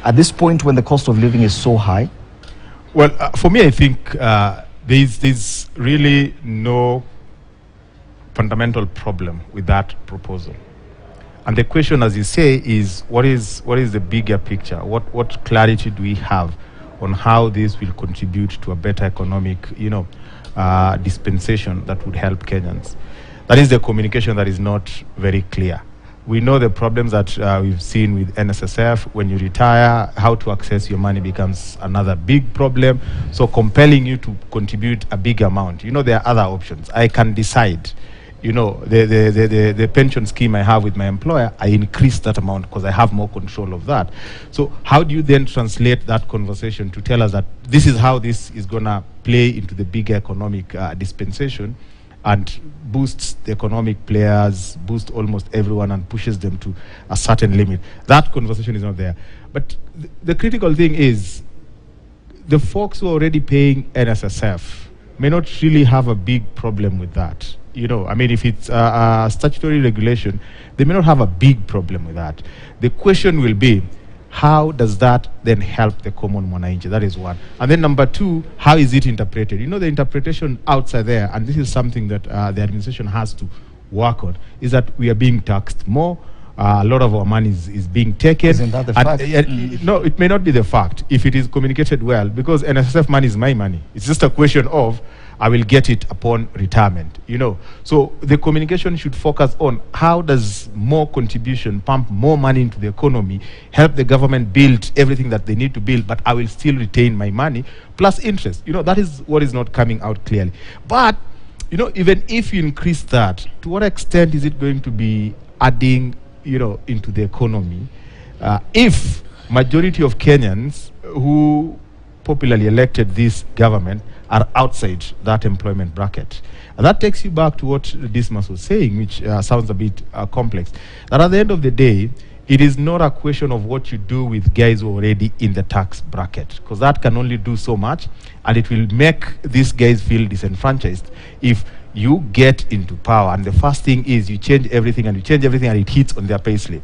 at this point when the cost of living is so high? Well, for me, I think there's really no fundamental problem with that proposal. And the question, as you say, is what is the bigger picture? What clarity do we have on how this will contribute to a better economic, dispensation that would help Kenyans? That is the communication that is not very clear. We know the problems that we've seen with NSSF. When you retire, how to access your money becomes another big problem. So compelling you to contribute a big amount, there are other options. I can decide, the pension scheme I have with my employer, I increase that amount because I have more control of that. So how do you then translate that conversation to tell us that this is how this is going to play into the bigger economic dispensation, and boosts the economic players, boosts almost everyone, and pushes them to a certain limit? That conversation is not there. But the critical thing is, the folks who are already paying NSSF may not really have a big problem with that. If it's a statutory regulation, they may not have a big problem with that. The question will be, how does that then help the common mwananchi? That is one. And then number two, how is it interpreted? The interpretation outside there, and this is something that the administration has to work on, is that we are being taxed more. A lot of our money is being taken. Isn't that the fact? No, it may not be the fact if it is communicated well, because NSSF money is my money. It's just a question of, I will get it upon retirement, So the communication should focus on how does more contribution pump more money into the economy, help the government build everything that they need to build, but I will still retain my money, plus interest. That is what is not coming out clearly. But, even if you increase that, to what extent is it going to be adding, into the economy? If majority of Kenyans who popularly elected this government are outside that employment bracket. And that takes you back to what Dismas was saying, which sounds a bit complex. That at the end of the day, it is not a question of what you do with guys who are already in the tax bracket, because that can only do so much, and it will make these guys feel disenfranchised if you get into power. And the first thing is you change everything, and it hits on their payslip.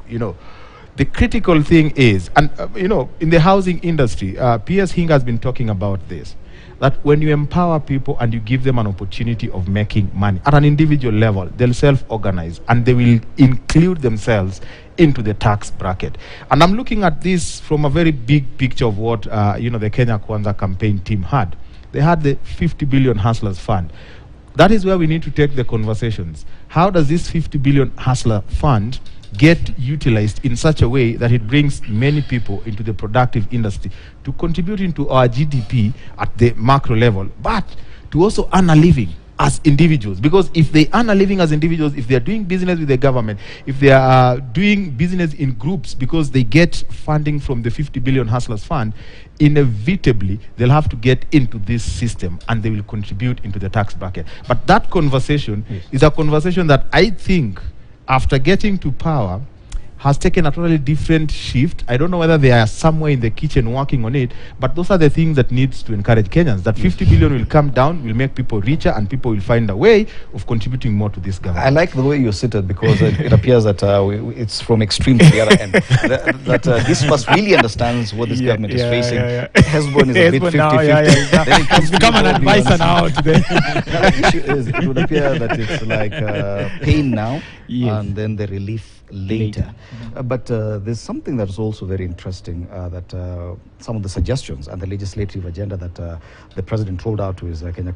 The critical thing is, and in the housing industry, P.S. Hing has been talking about this, that when you empower people and you give them an opportunity of making money at an individual level, they'll self-organize and they will include themselves into the tax bracket. And I'm looking at this from a very big picture of what the Kenya Kwanza campaign team had. They had the 50 billion hustlers fund. That is where we need to take the conversations. How does this 50 billion hustler fund get utilized in such a way that it brings many people into the productive industry to contribute into our GDP at the macro level, but to also earn a living as individuals? Because if they earn a living as individuals, if they are doing business with the government, if they are doing business in groups because they get funding from the 50 billion hustlers fund, inevitably they'll have to get into this system and they will contribute into the tax bracket. But that conversation is a conversation that I think, after getting to power, has taken a totally different shift. I don't know whether they are somewhere in the kitchen working on it, but those are the things that needs to encourage Kenyans. That 50 billion will come down, will make people richer, and people will find a way of contributing more to this government. I like the way you sit it, because it appears that it's from extreme to the other end. That this first really understands what this government is facing. Hezbollah is a bit 50-50. Then it comes become an advisor now today. The issue is, it would appear that it's like pain now, and then the relief later. But there's something that is also very interesting, that some of the suggestions and the legislative agenda that the president rolled out to his Kenya